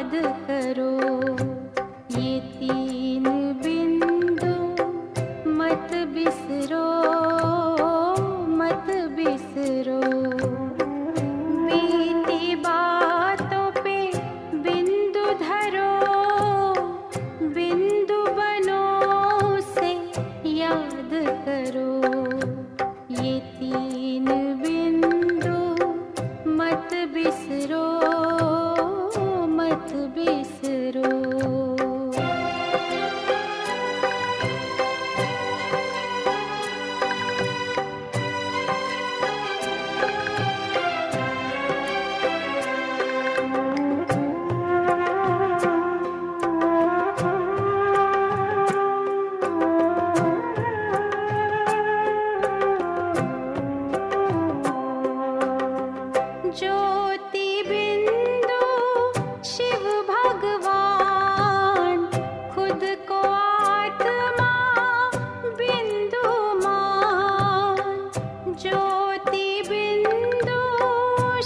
याद करो ये तीन बिंदु मत बिसरो मत बिसरो बीती बातों पे बिंदु धरो बिंदु बनो से याद करो ये तीन बिंदु मत बिसरो मत बिसरो ज्योति बिंदु शिव भगवान खुद को आत्मा बिंदु मान ज्योति बिंदु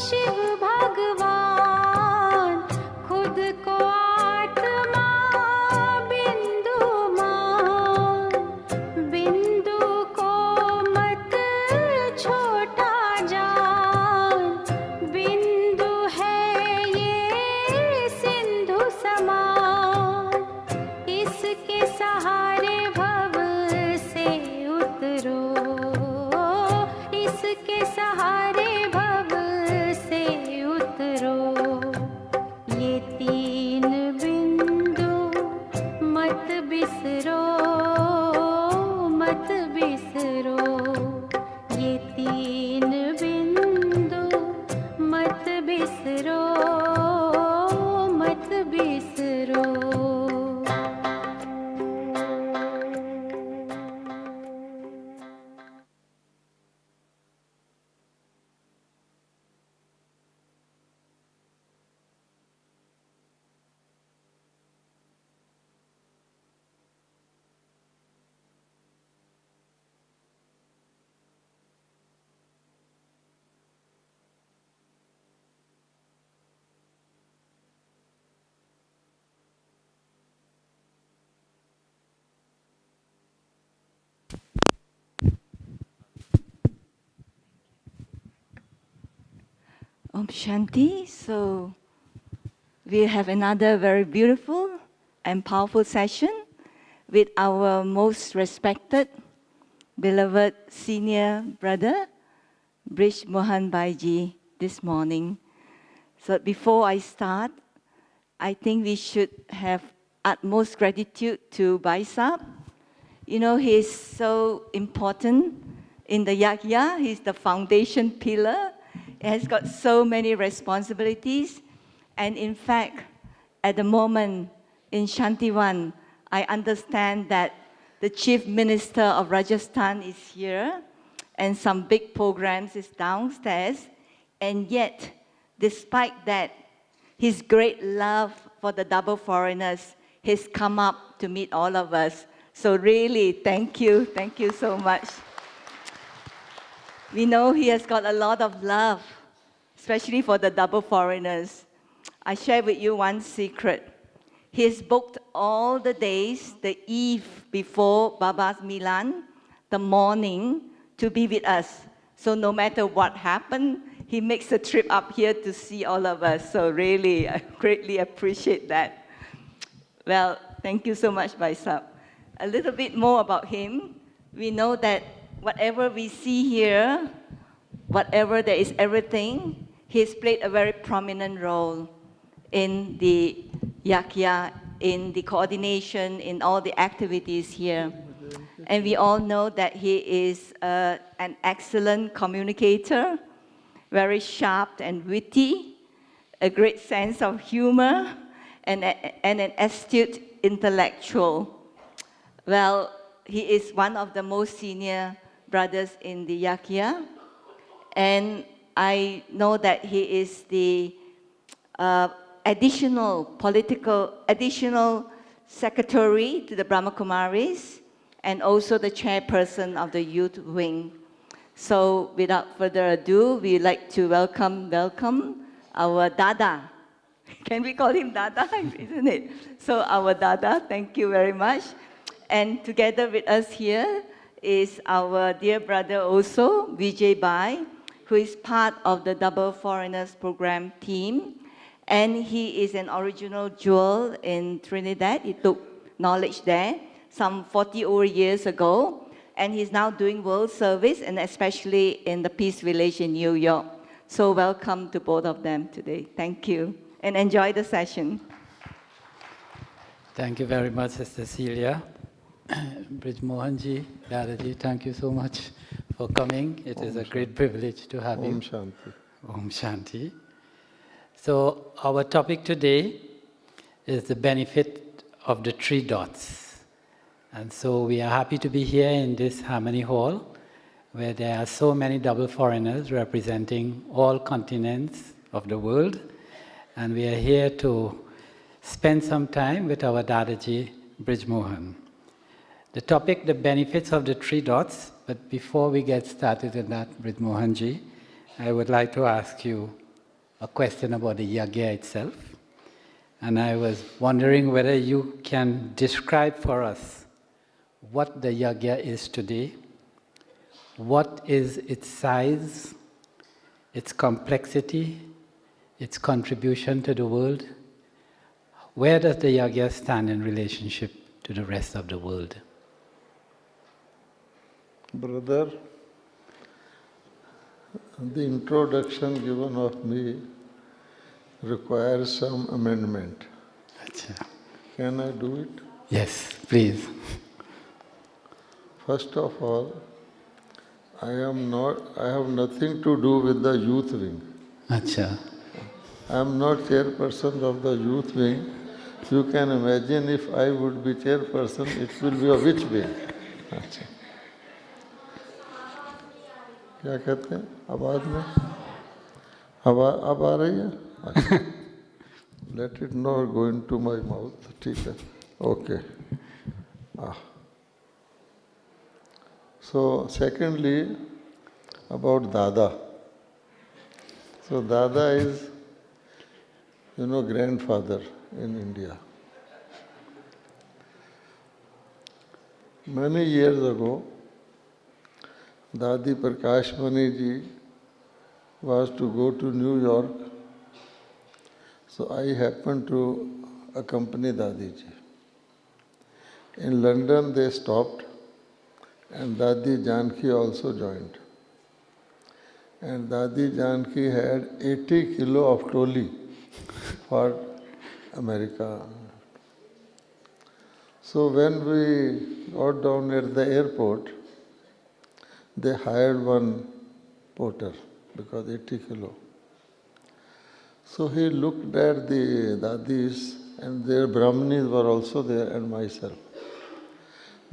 शिव भगवान खुद को आत्मा बिंदु मान बिंदु को मत छोटा जान बिंदु है ये सिंधु समान इसके सहारे भव से उतरो इसके सहारे भव से उतरो ये तीन बिंदु मत बिसरो मत बिसरो ये तीन बिंदु मत बिसरो मत बिसरो Om Shanti. So we have another very beautiful and powerful session with our most respected, beloved senior brother, Brij Mohan Vijay, this morning. So before I start, I think we should have utmost gratitude to Vijay. You know, he's so important in the Yagya. He's the foundation pillar. He has got so many responsibilities. And in fact, at the moment in Shantivan, I understand that the Chief Minister of Rajasthan is here and some big programs is downstairs. And yet, despite that, his great love for the double foreigners has come up to meet all of us. So really, thank you so much. We know he has got a lot of love, especially for the double foreigners. I share with you one secret. He has booked all the days, the eve before Baba's Milan, the morning, to be with us. So no matter what happened, he makes a trip up here to see all of us. So really, I greatly appreciate that. Well, thank you so much, Vijay. A little bit more about him. We know that whatever we see here, whatever there is everything, he's played a very prominent role in the Yakya, in the coordination, in all the activities here. And we all know that he is an excellent communicator, very sharp and witty, a great sense of humor, and an astute intellectual. Well, he is one of the most senior brothers in the Yakya, and I know that he is the additional secretary to the Brahmakumaris, and also the chairperson of the youth wing. So without further ado, we'd like to welcome our Dada, Can we call him Dada, isn't it? So our Dada, thank you very much. And together with us here is our dear brother also, Vijay, who is part of the Double Foreigners Program team. And he is an original jewel in Trinidad. He took knowledge there some 40 over years ago. And he's now doing world service, and especially in the Peace Village in New York. So welcome to both of them today. Thank you. And enjoy the session. Thank you very much, Sister Celia. Brij Mohan ji, Dadaji, thank you so much for coming. It is a great privilege to have you. Om Shanti. Om Shanti. So our topic today is the benefit of the three dots. And so we are happy to be here in this Harmony Hall, where there are so many double foreigners representing all continents of the world. And we are here to spend some time with our Dadaji, Brij Mohan. The topic, the benefits of the three dots, but before we get started in that, Brij Mohan ji, I would like to ask you a question about the yagya itself. And I was wondering whether you can describe for us what the yagya is today, what is its size, its complexity, its contribution to the world. Where does the yagya stand in relationship to the rest of the world? Brother, the introduction given of me requires some amendment. Achha. Can I do it? Yes, please. First of all, I have nothing to do with the youth wing. Achha. I am not chairperson of the youth wing. You can imagine if I would be chairperson, it will be a which wing? अच्छा क्या कहते हैं आवाज में अब आ रही है अच्छा let it not go into my mouth ठीक है okay So secondly about Dada. So Dada is grandfather in India. Many years ago, Dadi Prakashmani ji was to go to New York, so I happened to accompany Dadi ji. In London they stopped and Dadi Janki also joined. And Dadi Janki had 80 kilo of toli for America. So when we got down at the airport, they hired one porter because 80 kilo. So he looked at the Dadis and their Brahmanis were also there and myself.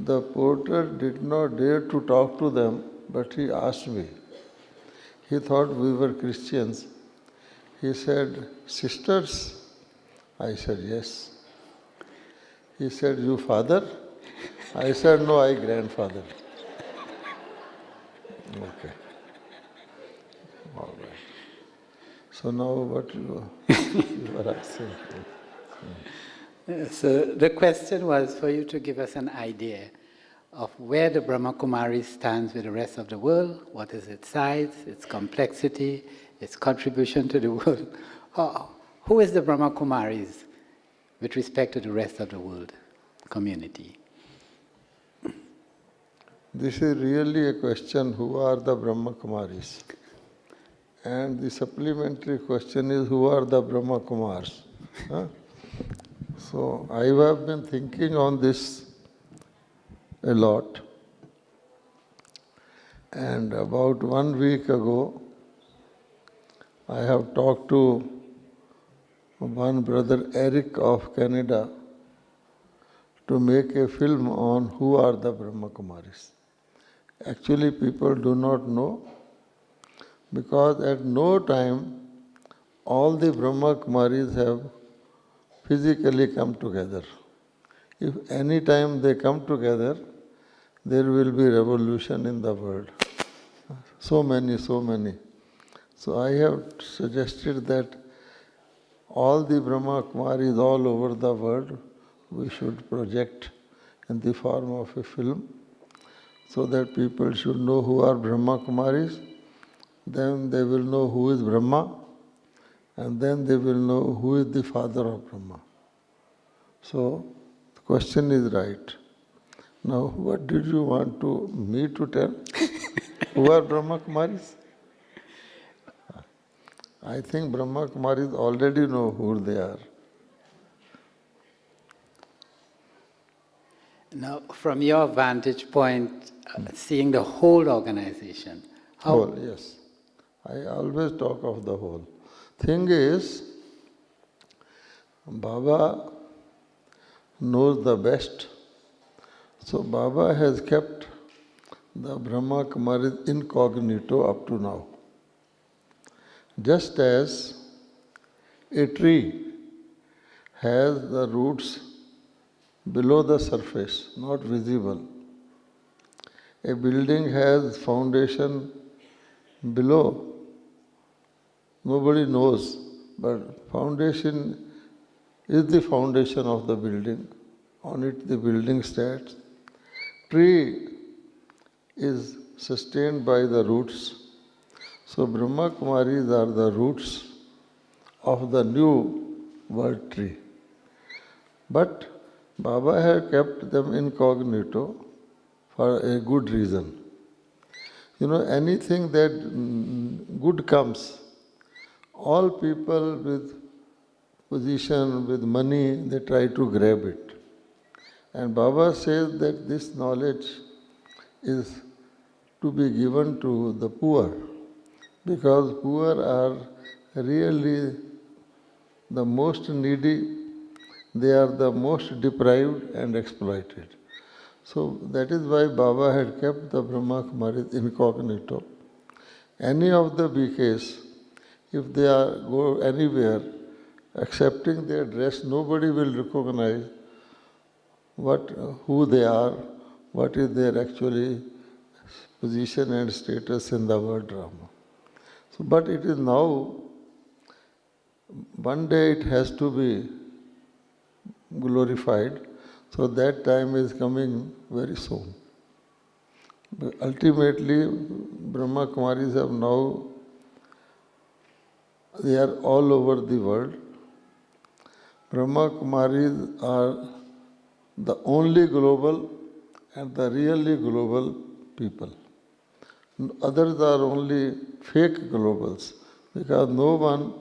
The porter did not dare to talk to them, but he asked me. He thought we were Christians. He said, "Sisters?" I said, "Yes." He said, "You father?" I said, "No, I grandfather." Okay. All right. So now what you are asking? So the question was for you to give us an idea of where the Brahma Kumari stands with the rest of the world, what is its size, its complexity, its contribution to the world. Who is the Brahma Kumaris with respect to the rest of the world community? This is really a question, who are the Brahma Kumaris? And the supplementary question is, who are the Brahma Kumars? Huh? So I have been thinking on this a lot. And about 1 week ago, I have talked to one brother Eric of Canada to make a film on who are the Brahma Kumaris. Actually, people do not know, because at no time all the Brahma Kumaris have physically come together. If any time they come together, there will be revolution in the world. So many. So I have suggested that all the Brahma Kumaris all over the world, we should project in the form of a film so that people should know who are Brahma Kumaris. Then they will know who is Brahma, and then they will know who is the father of Brahma. So, the question is right. Now, what did you want me to tell? Who are Brahma Kumaris? I think Brahma Kumaris already know who they are. Now, from your vantage point, seeing the whole organization, how... Whole, yes. I always talk of the whole. Thing is, Baba knows the best. So Baba has kept the Brahma Kumaris incognito up to now. Just as a tree has the roots below the surface, not visible. A building has foundation below. Nobody knows, but foundation is the foundation of the building. On it the building stands. Tree is sustained by the roots. So Brahma Kumaris are the roots of the new world tree. But Baba had kept them incognito for a good reason. You know, anything that good comes, all people with position, with money, they try to grab it. And Baba says that this knowledge is to be given to the poor, because poor are really the most needy, they are the most deprived and exploited. So that is why Baba had kept the Brahma Kumaris incognito. Any of the BKs, if they go anywhere, accepting their dress, nobody will recognize who they are, what is their actually position and status in the world drama. So, but it is now, one day it has to be glorified, so that time is coming very soon. But ultimately, Brahma Kumaris have now, they are all over the world. Brahma Kumaris are the only global and the really global people. Others are only fake globals, because no one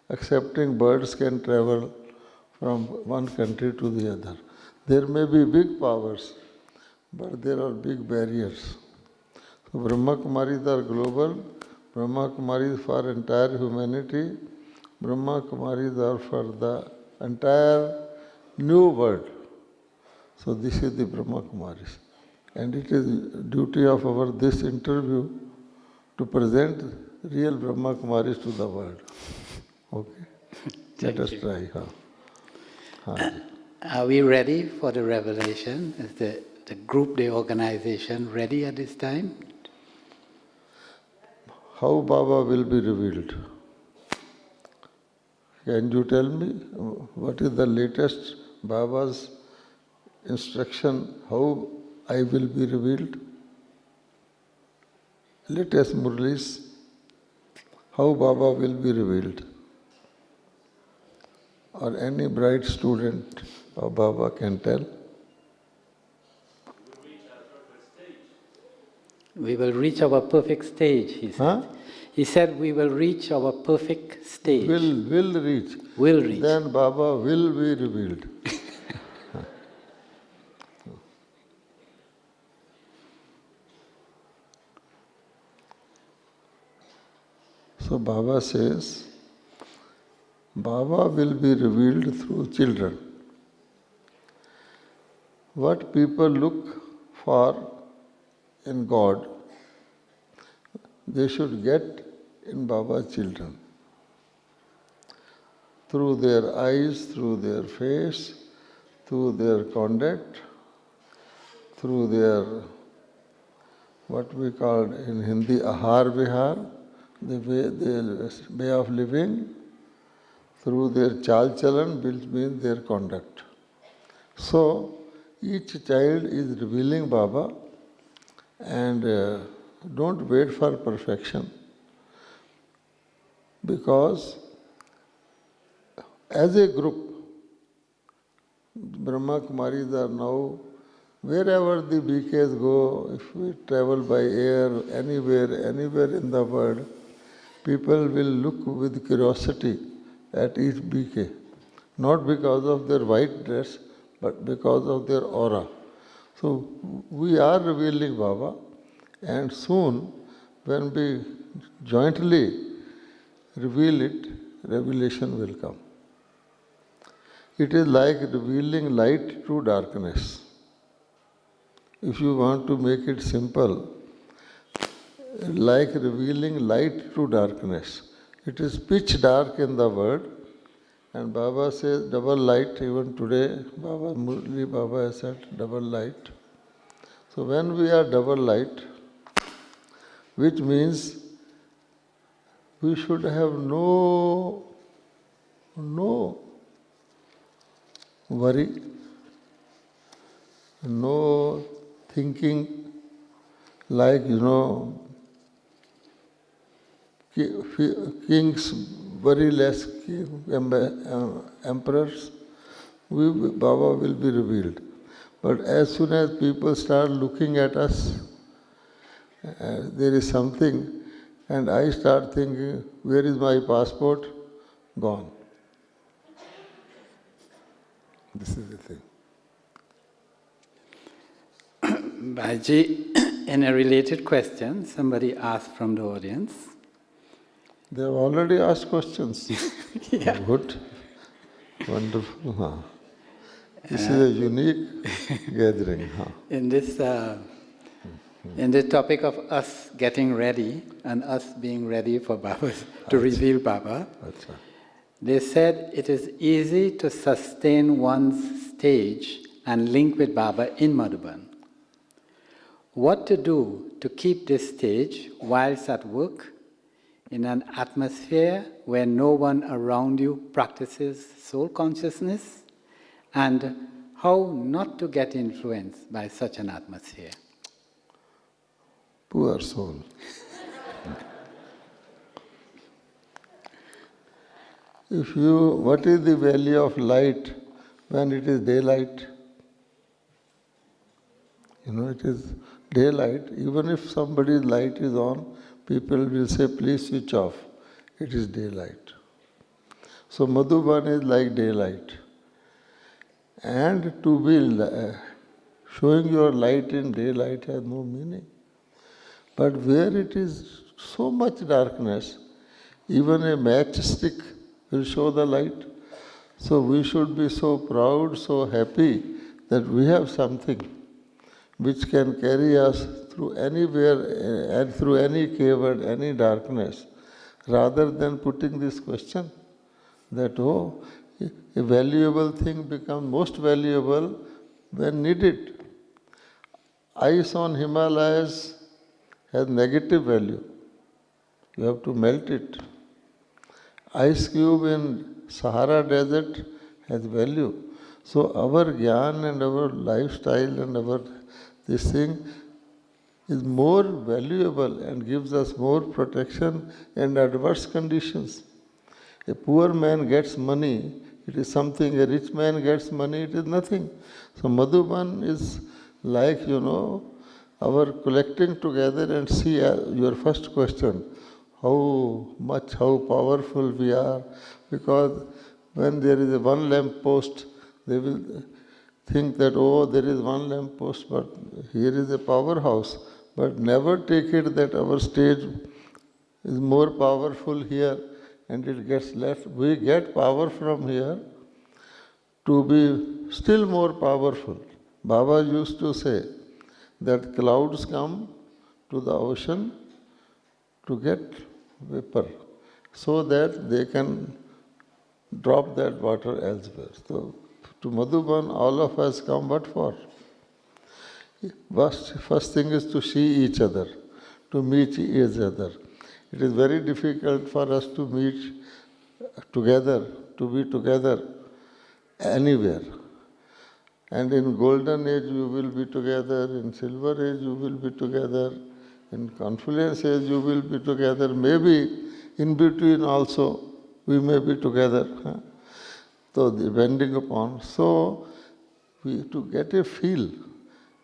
excepting birds can travel from one country to the other. There may be big powers, but there are big barriers. So Brahma Kumaris are global, Brahma Kumaris for entire humanity, Brahma Kumaris are for the entire new world. So this is the Brahma Kumaris. And it is duty of our this interview to present real Brahma Kumaris to the world. Okay? Let us try. Are we ready for the revelation? Is the group, the organization ready at this time? How Baba will be revealed? Can you tell me what is the latest Baba's instruction, how I will be revealed? Latest Murlis, how Baba will be revealed? Or any bright student of Baba can tell? We will reach our perfect stage, he said. Huh? He said we will reach our perfect stage. Will reach. Will reach. Then Baba will be revealed. So Baba says, Baba will be revealed through children. What people look for in God, they should get in Baba's children. Through their eyes, through their face, through their conduct, through their, what we call in Hindi, ahar vihar, the way of living, through their chal chalan, which means their conduct. So, each child is revealing Baba, and don't wait for perfection, because as a group, Brahma Kumaris are now, wherever the BKs go, if we travel by air, anywhere in the world, people will look with curiosity at each BK, not because of their white dress, but because of their aura. So we are revealing Baba, and soon, when we jointly reveal it, revelation will come. It is like revealing light to darkness. If you want to make it simple, like revealing light to darkness. It is pitch dark in the world, and Baba says double light. Even today, Baba has said double light. So when we are double light, which means we should have no worry, no thinking like, kings worry less, emperors. Baba will be revealed. But as soon as people start looking at us, there is something, and I start thinking, where is my passport? Gone. This is the thing. Vijay, in a related question, somebody asked from the audience. They have already asked questions. Yeah. Good. Wonderful. Huh. This is a unique gathering. Huh. In this topic of us getting ready and us being ready for Baba, to reveal Baba, they said it is easy to sustain one's stage and link with Baba in Madhuban. What to do to keep this stage whilst at work in an atmosphere where no one around you practices soul consciousness, and how not to get influenced by such an atmosphere? Poor soul. What is the value of light when it is daylight? It is daylight. Even if somebody's light is on, people will say, please switch off. It is daylight. So Madhuban is like daylight. And to be showing your light in daylight has no meaning. But where it is so much darkness, even a matchstick will show the light. So we should be so proud, so happy that we have something which can carry us through anywhere and through any cavern, any darkness, rather than putting this question that, a valuable thing becomes most valuable when needed. Ice on Himalayas has negative value. You have to melt it. Ice cube in Sahara Desert has value. So our Gyan and our lifestyle and our this thing is more valuable and gives us more protection in adverse conditions. A poor man gets money, it is something. A rich man gets money, it is nothing. So Madhuban is like, our collecting together and see your first question, how powerful we are. Because when there is a one lamp post, they will think that, there is one lamp post, but here is a powerhouse. But never take it that our stage is more powerful here and it gets less. We get power from here to be still more powerful. Baba used to say that clouds come to the ocean to get vapor so that they can drop that water elsewhere. So to Madhuban, all of us come what for? First thing is to see each other, to meet each other. It is very difficult for us to meet together to be together anywhere. And in golden age you will be together, in silver age you will be together, in confluence age you will be together, maybe in between also we may be together. So depending upon, so we to get a feel,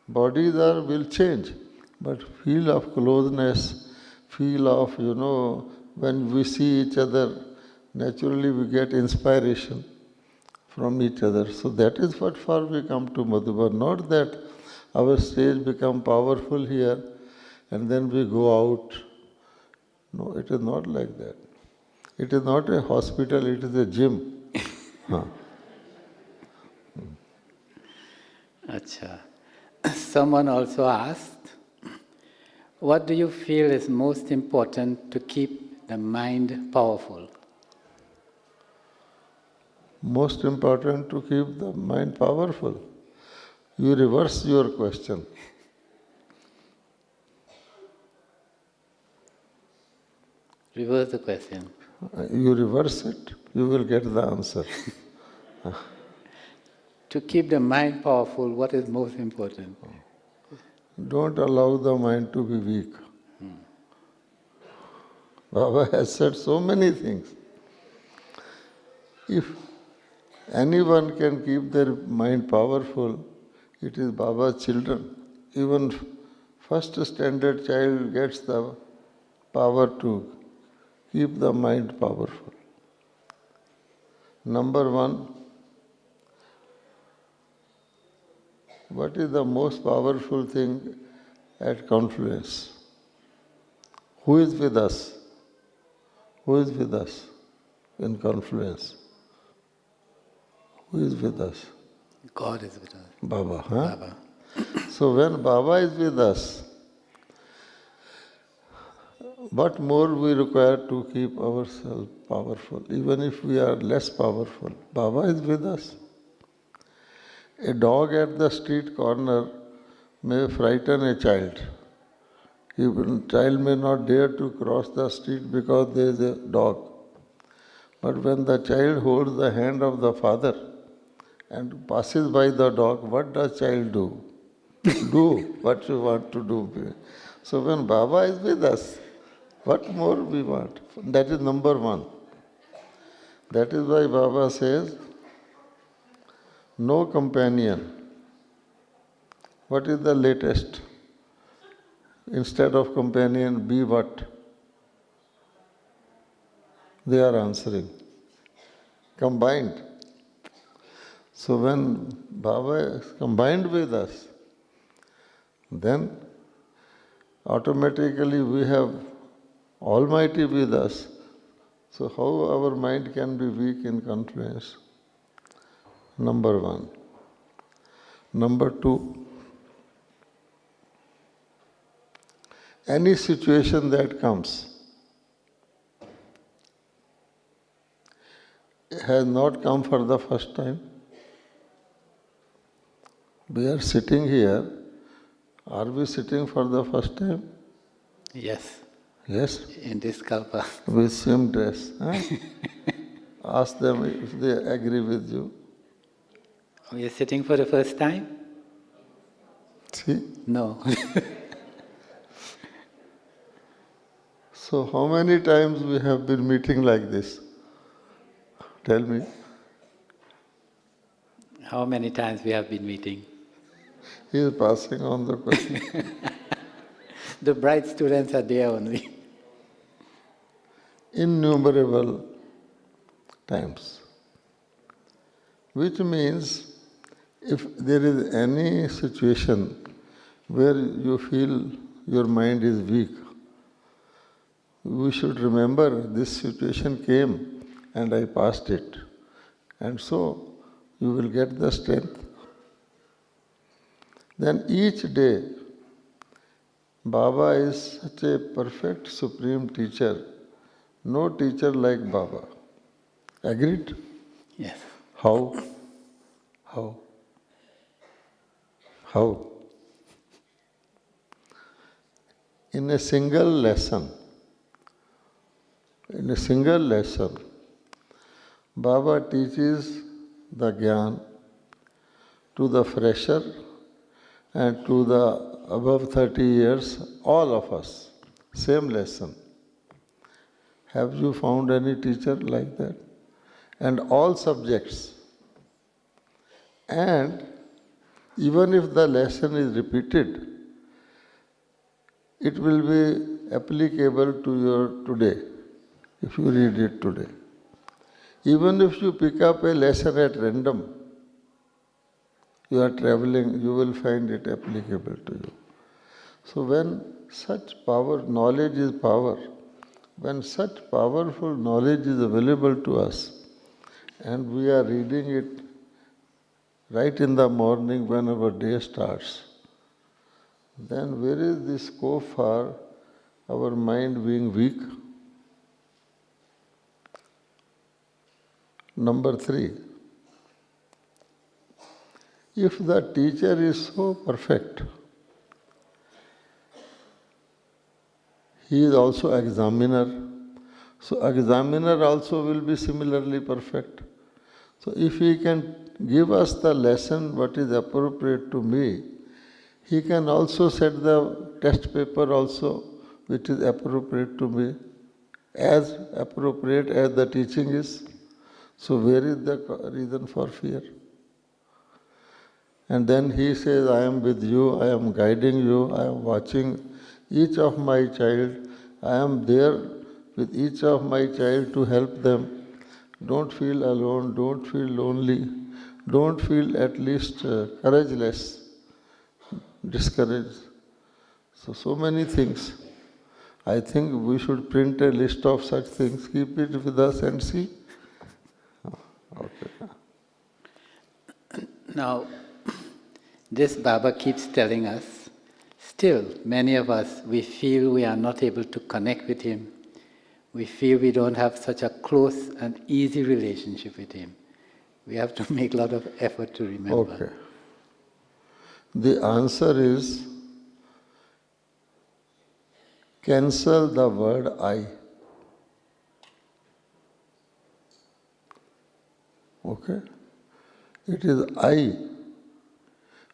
bodies will change, but feel of closeness, feel of, when we see each other, naturally we get inspiration from each other. So that is what for we come to Madhuban. Not that our stage become powerful here and then we go out. No, it is not like that. It is not a hospital, it is a gym. Huh. Acha. Someone also asked, what do you feel is most important to keep the mind powerful? Most important to keep the mind powerful. You reverse your question. Reverse the question. You reverse it, you will get the answer. To keep the mind powerful, what is most important? Don't allow the mind to be weak. Baba has said so many things. If anyone can keep their mind powerful, it is Baba's children. Even first standard child gets the power to keep the mind powerful. Number one, what is the most powerful thing at confluence? Who is with us? Who is with us in confluence? Who is with us? God is with us. Baba. Baba. So when Baba is with us, what more we require to keep ourselves powerful, even if we are less powerful? Baba is with us. A dog at the street corner may frighten a child. A child may not dare to cross the street because there is a dog. But when the child holds the hand of the father and passes by the dog, what does child do? Do what you want to do. So when Baba is with us, what more we want? That is number one. That is why Baba says, no companion. What is the latest? Instead of companion, be what? They are answering. Combined. So when Baba is combined with us, then automatically we have Almighty with us. So how our mind can be weak in confluence? Number one. Number two, any situation that comes has not come for the first time. We are sitting here. Are we sitting for the first time? Yes. Yes. In this kalpa. With same dress. Huh? Ask them if they agree with you. We are sitting for the first time? See? No. So how many times we have been meeting like this? Tell me. How many times we have been meeting? He is passing on the question. The bright students are there only. Innumerable times. Which means, if there is any situation where you feel your mind is weak, we should remember this situation came and I passed it. And so, you will get the strength. Then each day, Baba is such a perfect supreme teacher. No teacher like Baba. Agreed? Yes. How? How? How? In a single lesson, Baba teaches the Gyan to the fresher and to the above 30 years, all of us, same lesson. Have you found any teacher like that? And all subjects. And even if the lesson is repeated, it will be applicable to your today, if you read it today. Even if you pick up a lesson at random, you are traveling, you will find it applicable to you. So when such power, knowledge is power, when such powerful knowledge is available to us, and we are reading it right in the morning when our day starts, then where is the scope for our mind being weak? Number 3, if the teacher is so perfect, he is also examiner. So examiner also will be similarly perfect. So if he can give us the lesson what is appropriate to me, he can also set the test paper also which is appropriate to me, as appropriate as the teaching is. So where is the reason for fear? And then he says, I am with you, I am guiding you, I am watching each of my child, I am there with each of my child to help them. Don't feel alone, don't feel lonely, don't feel at least courageless, discouraged. So many things. I think we should print a list of such things, keep it with us and see. Okay. Now, this Baba keeps telling us, still many of us, we feel we are not able to connect with him. We feel we don't have such a close and easy relationship with him. We have to make a lot of effort to remember. Okay. The answer is, cancel the word I. Okay? It is I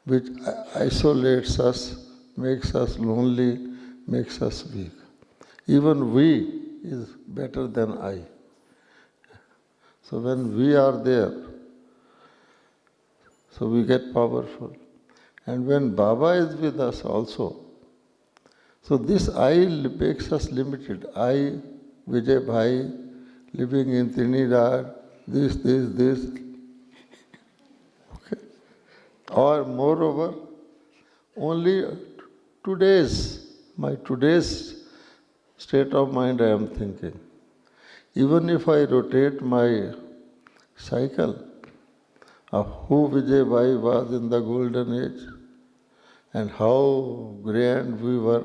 which isolates us, makes us lonely, makes us weak. Even we is better than I. So when we are there, so we get powerful. And when Baba is with us also, so this I makes us limited. I, Vijay Bhai, living in Trinidad, this. Okay. Or moreover, only my today's state of mind I am thinking. Even if I rotate my cycle of who Vijay Bhai was in the golden age and how grand we were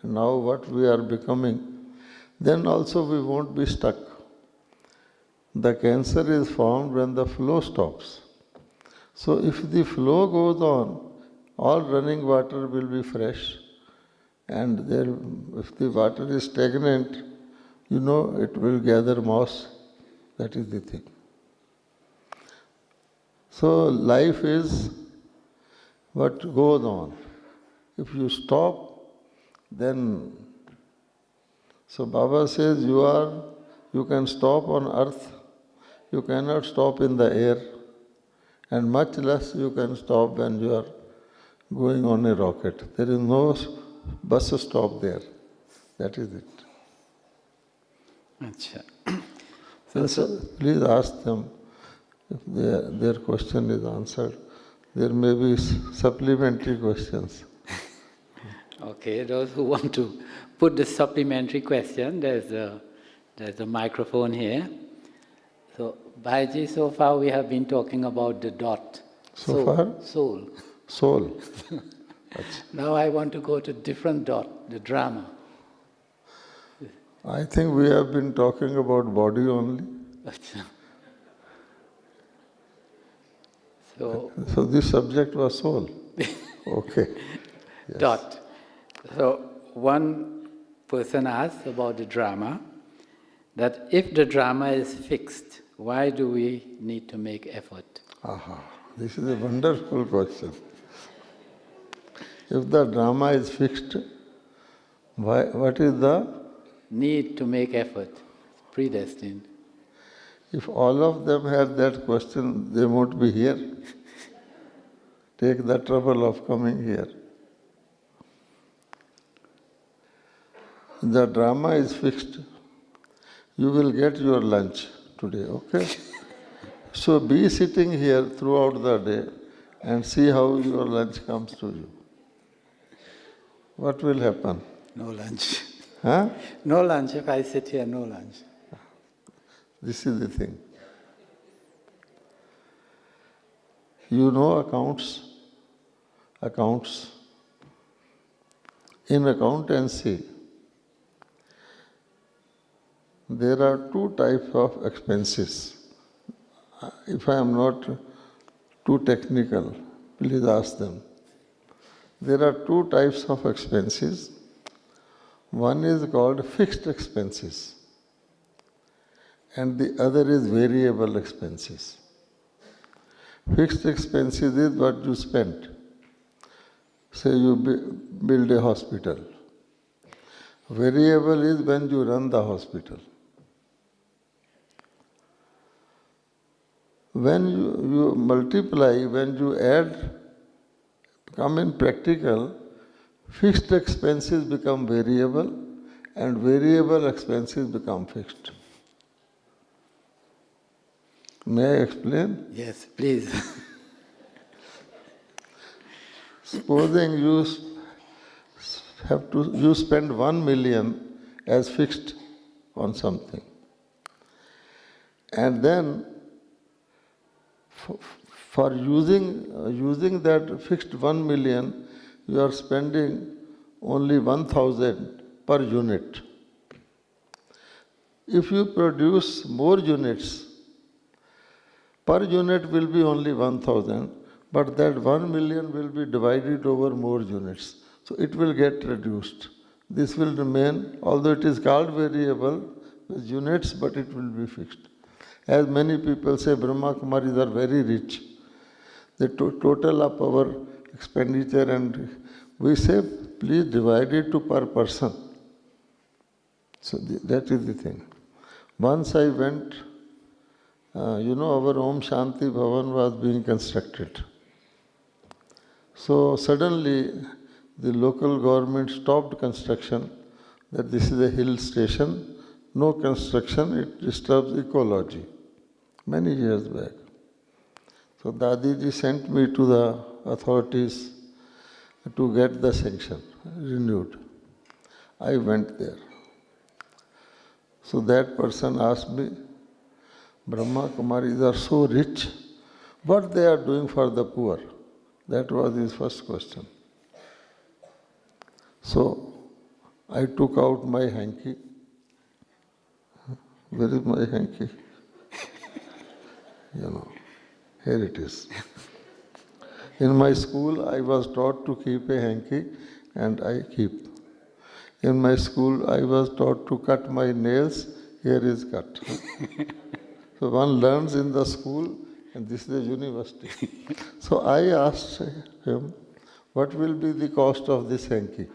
and now what we are becoming, then also we won't be stuck. The cancer is formed when the flow stops. So if the flow goes on, all running water will be fresh. And if the water is stagnant, it will gather moss. That is the thing. So life is what goes on. If you stop, then... So Baba says you can stop on earth, you cannot stop in the air, and much less you can stop when you are going on a rocket. There is no bus stop there. That is it. Achha. So please ask them if their question is answered. There may be supplementary questions. Okay, those who want to put the supplementary question, there's a microphone here. So, Bhaiji, so far we have been talking about the dot. Soul. Soul. Now I want to go to different dot, the drama. I think we have been talking about body only. So this subject was soul. Okay. Yes. Dot. So one person asked about the drama, that if the drama is fixed, why do we need to make effort? Aha, this is a wonderful question. If the drama is fixed, what is the Need to make effort, predestined. If all of them had that question, they won't be here. Take the trouble of coming here. The drama is fixed. You will get your lunch today, okay? So be sitting here throughout the day and see how your lunch comes to you. What will happen? No lunch. Huh? No lunch. If I sit here, no lunch. This is the thing. You know accounts. In accountancy, there are two types of expenses. If I am not too technical, please ask them. There are two types of expenses. One is called fixed expenses, and the other is variable expenses. Fixed expenses is what you spent. Say you build a hospital. Variable is when you run the hospital. When you multiply, when you add, come in practical, fixed expenses become variable and variable expenses become fixed. May I explain? Yes, please. Supposing you spend 1 million as fixed on something, and then for using that fixed 1 million, you are spending only 1,000 per unit. If you produce more units, per unit will be only 1,000, but that 1 million will be divided over more units. So it will get reduced. This will remain, although it is called variable with units, but it will be fixed. As many people say, Brahma Kumaris are very rich. They total up our expenditure, and we say, please divide it to per person. So that is the thing. Once I went, our Om Shanti Bhavan was being constructed. So suddenly the local government stopped construction, that this is a hill station, no construction, it disturbs ecology. Many years back. So Dadiji sent me to the authorities to get the sanction renewed. I went there. So that person asked me, Brahma Kumaris are so rich, what they are doing for the poor? That was his first question. So I took out my hanky. Where is my hanky? Here it is. In my school, I was taught to keep a hanky, and I keep. In my school, I was taught to cut my nails. Here is cut. So one learns in the school, and this is the university. So I asked him, what will be the cost of this hanky?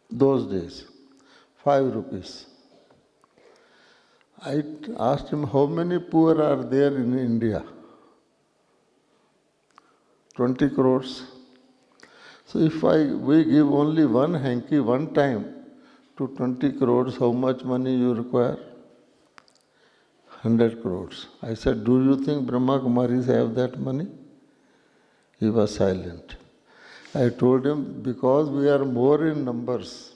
Those days, 5 rupees. I asked him, how many poor are there in India? 20 crores. So if we give only one hanky one time to 20 crores, how much money you require? 100 crores. I said, do you think Brahma Kumaris have that money? He was silent. I told him, because we are more in numbers.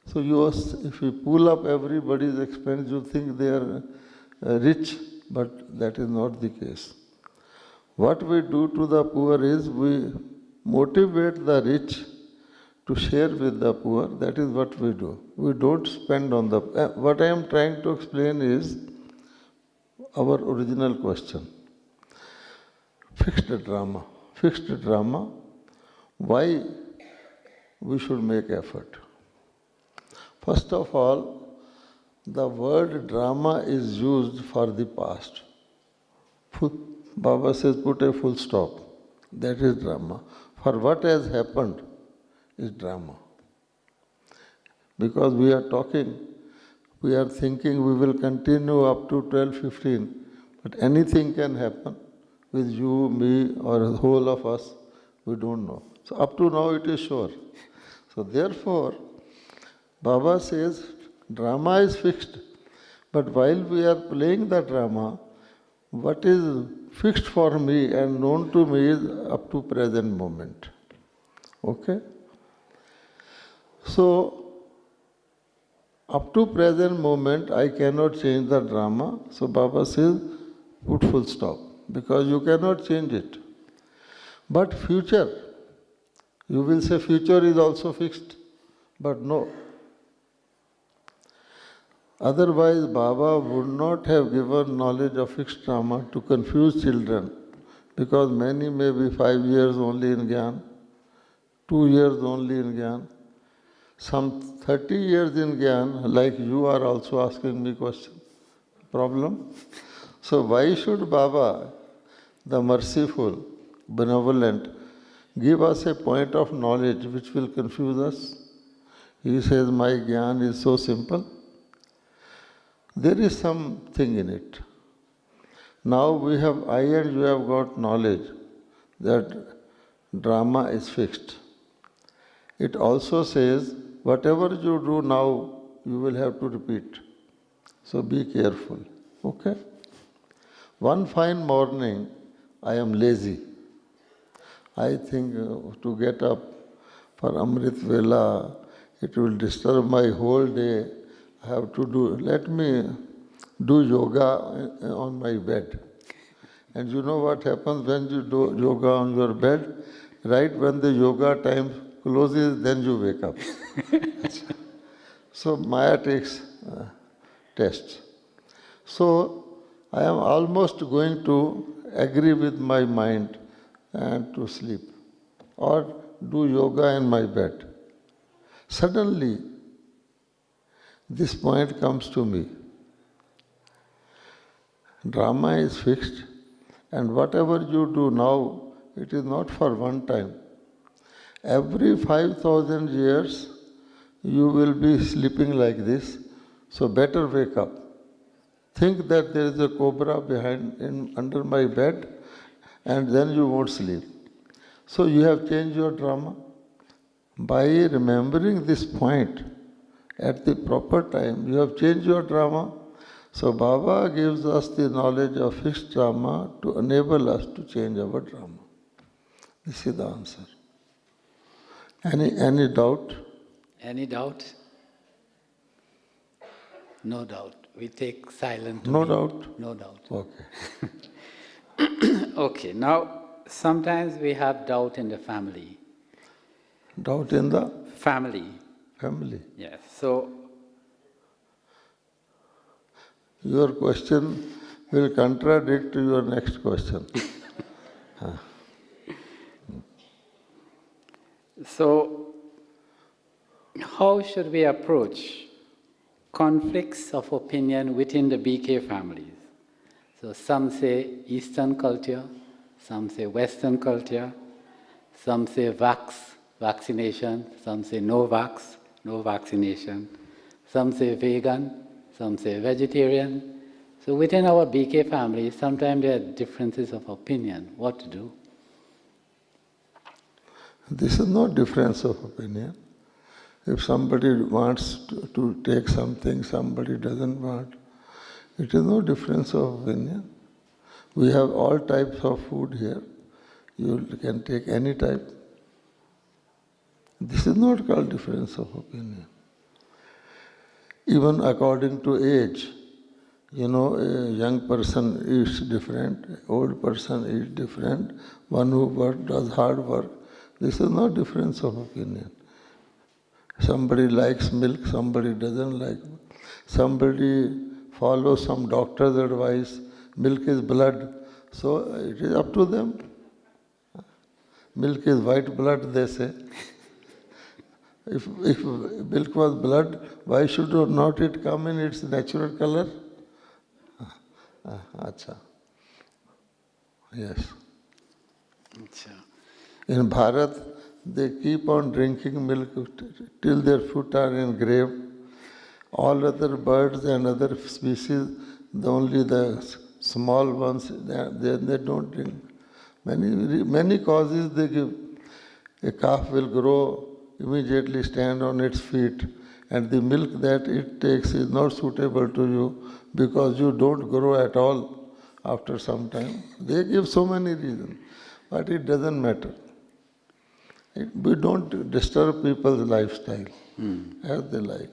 So if you pull up everybody's expense, you think they are rich, but that is not the case. What we do to the poor is we motivate the rich to share with the poor. That is what we do. We don't spend on the... what I am trying to explain is our original question. Fixed drama. Fixed drama. Why we should make effort? First of all, the word drama is used for the past. Baba says put a full stop. That is drama. For what has happened is drama. Because we are talking, we are thinking we will continue up to 12:15, but anything can happen with you, me, or the whole of us, we don't know. So up to now it is sure. So therefore, Baba says drama is fixed, but while we are playing the drama, what is fixed for me and known to me is up to present moment. Okay? So, up to present moment, I cannot change the drama. So Baba says, put full stop, because you cannot change it. But future, you will say future is also fixed, but no. Otherwise, Baba would not have given knowledge of fixed drama to confuse children, because many may be 5 years only in Gyan, 2 years only in Gyan, some 30 years in Gyan, like you are also asking me question. Problem? So why should Baba, the merciful, benevolent, give us a point of knowledge which will confuse us? He says, my Gyan is so simple. There is something in it. Now I and you have got knowledge that drama is fixed. It also says, whatever you do now, you will have to repeat. So be careful. Okay? One fine morning, I am lazy. I think to get up for Amrit Vela, it will disturb my whole day. I have to let me do yoga on my bed. And you know what happens when you do yoga on your bed? Right when the yoga time closes, then you wake up. So Maya takes tests. So I am almost going to agree with my mind and to sleep or do yoga in my bed. Suddenly, this point comes to me. Drama is fixed, and whatever you do now, it is not for one time. Every 5,000 years, you will be sleeping like this, so better wake up. Think that there is a cobra under my bed, and then you won't sleep. So you have changed your drama. By remembering this point at the proper time, you have changed your drama. So Baba gives us the knowledge of fixed drama to enable us to change our drama. This is the answer. Any doubt? Any doubt? No doubt. We take silent. No doubt? No doubt. Okay. Okay, now sometimes we have doubt in the family. Doubt in the Family. family. Yes. So Your question will contradict your next question. So, how should we approach conflicts of opinion within the BK families? So some say Eastern culture, some say Western culture, some say vaccination, some say no vaccination, some say vegan, some say vegetarian. So within our BK family, sometimes there are differences of opinion. What to do? This is not difference of opinion. If somebody wants to take something, somebody doesn't want, it is no difference of opinion. We have all types of food here. You can take any type. This is not called difference of opinion. Even according to age, a young person eats different, old person eats different, one who does hard work. This is not difference of opinion. Somebody likes milk, somebody doesn't like. Somebody follows some doctor's advice, milk is blood, so it is up to them. Milk is white blood, they say. If milk was blood, why should not it come in its natural color? Acha. Yes. Acha. In Bharat, they keep on drinking milk till their feet are in grave. All other birds and other species, only the small ones, they don't drink. Many causes they give. A calf will grow, immediately stand on its feet, and the milk that it takes is not suitable to you because you don't grow at all after some time. They give so many reasons, but it doesn't matter. We don't disturb people's lifestyle as they like.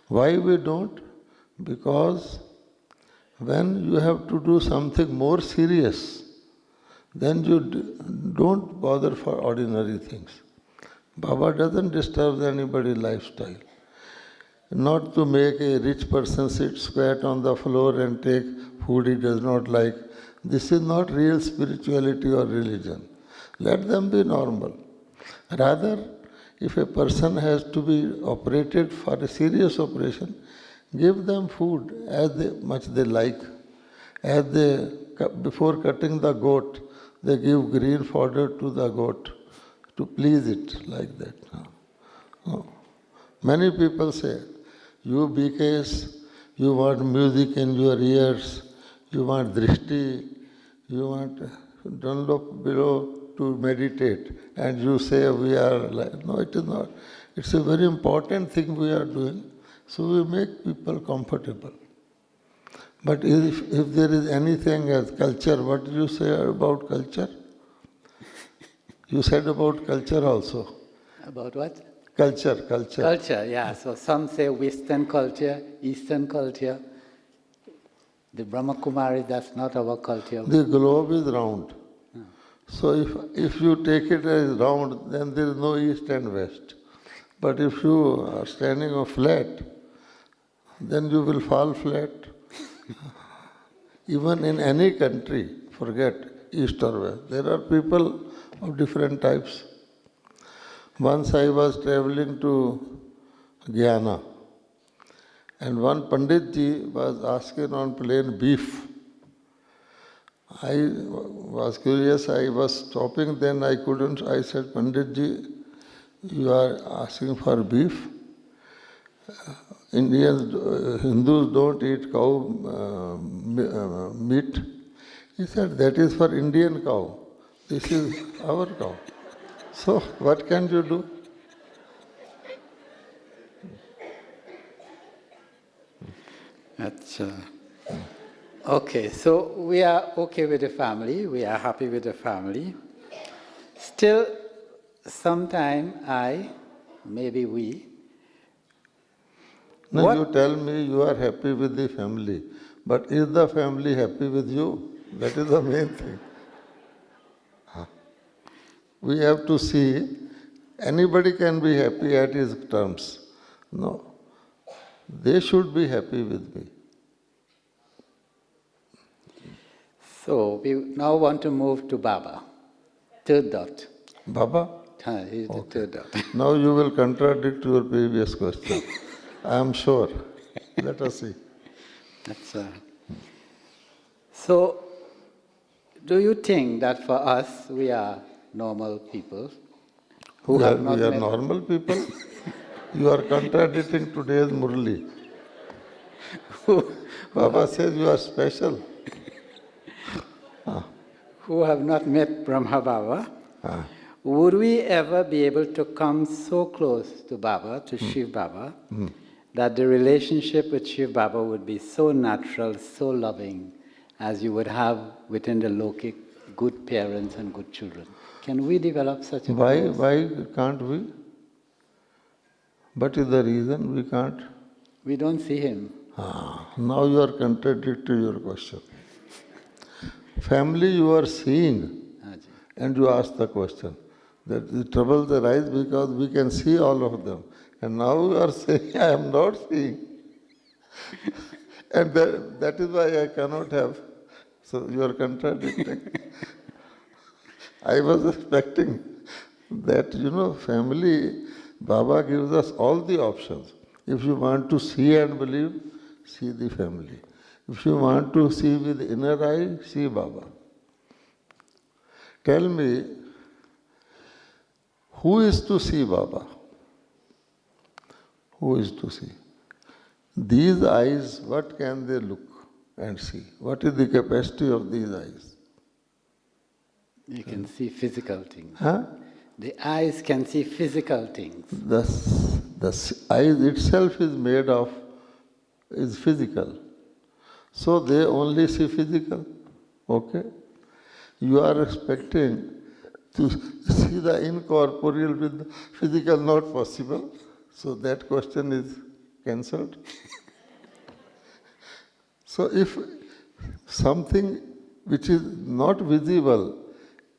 Why we don't? Because when you have to do something more serious, then you don't bother for ordinary things. Baba doesn't disturb anybody's lifestyle. Not to make a rich person sit squat on the floor and take food he does not like. This is not real spirituality or religion. Let them be normal. Rather, if a person has to be operated for a serious operation, give them food as much they like. Before cutting the goat, they give green fodder to the goat to please it like that. No. Many people say, you BKs, you want music in your ears, you want drishti, you want don't look below to meditate, and you say we are like, no, it is not. It's a very important thing we are doing, so we make people comfortable. But if there is anything as culture, what did you say about culture? You said about culture also. About what? Culture. Culture, yeah. So some say Western culture, Eastern culture. The Brahma Kumari, that's not our culture. The globe is round. So if you take it as round, then there is no east and west. But if you are standing on flat, then you will fall flat. Even in any country, forget east or west, there are people of different types. Once I was traveling to Guyana, and one Panditji was asking on plane beef. I was curious, I was stopping, then I couldn't. I said, Panditji, you are asking for beef? Hindus don't eat cow meat. He said, that is for Indian cow. This is our cow. So what can you do? That's okay. So we are okay with the family. We are happy with the family. Still, sometime maybe we. Now you tell me you are happy with the family, but is the family happy with you? That is the main thing. We have to see, anybody can be happy at his terms. No. They should be happy with me. So we now want to move to Baba, third dot. Baba? He's the third dot. Now you will contradict your previous question. I am sure. Let us see. That's so, do you think that for us, we are normal people who have not We are met... normal people. You are contradicting today's Murli. Baba says you are special. Who have not met Brahma Baba, would we ever be able to come so close to Baba, to Shiv Baba, that the relationship with Shiv Baba would be so natural, so loving, as you would have within the Lokik good parents and good children? Can we develop such a Why can't we? What is the reason we can't? We don't see him. Now you are contradicting your question. Family you are seeing, and you ask the question. That the troubles arise because we can see all of them. And now you are saying, I am not seeing. And that is why I cannot have. So you are contradicting. I was expecting that, family, Baba gives us all the options. If you want to see and believe, see the family. If you want to see with inner eye, see Baba. Tell me, who is to see Baba? Who is to see? These eyes, what can they look and see? What is the capacity of these eyes? You can see physical things. Huh? The eyes can see physical things. The eyes itself is physical. So they only see physical. Okay? You are expecting to see the incorporeal with the physical, not possible. So that question is cancelled. So if something which is not visible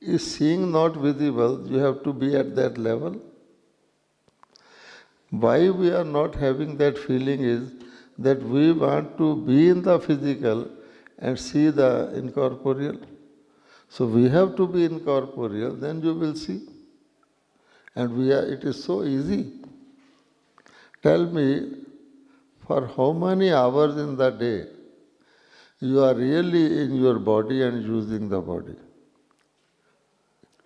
is seeing not visible, you have to be at that level. Why we are not having that feeling is that we want to be in the physical and see the incorporeal. So we have to be incorporeal, then you will see. And it is so easy. Tell me, for how many hours in the day you are really in your body and using the body?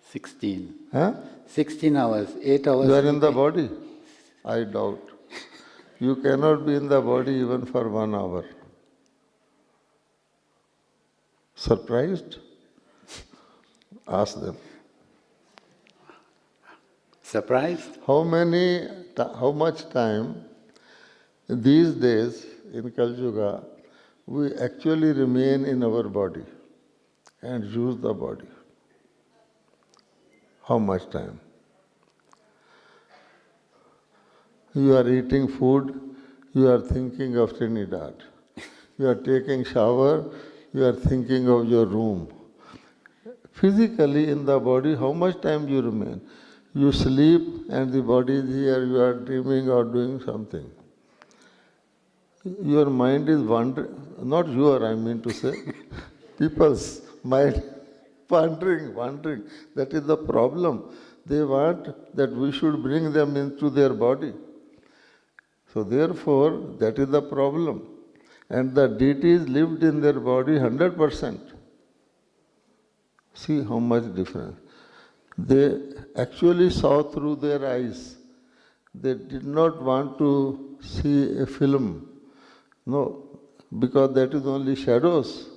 16. Huh? 16 hours, 8 hours. You are in the sleeping. body? I doubt. You cannot be in the body even for 1 hour. Surprised? Ask them. Surprised? How much time these days in Kali Yuga we actually remain in our body and use the body? How much time? You are eating food, you are thinking of Trinidad. You are taking shower, you are thinking of your room. Physically in the body, how much time you remain? You sleep and the body is here, you are dreaming or doing something. Your mind is wandering, not your, I mean to say, people's mind wandering. That is the problem. They want that we should bring them into their body. So therefore, that is the problem. And the deities lived in their body 100%. See how much difference. They actually saw through their eyes. They did not want to see a film. No, because that is only shadows.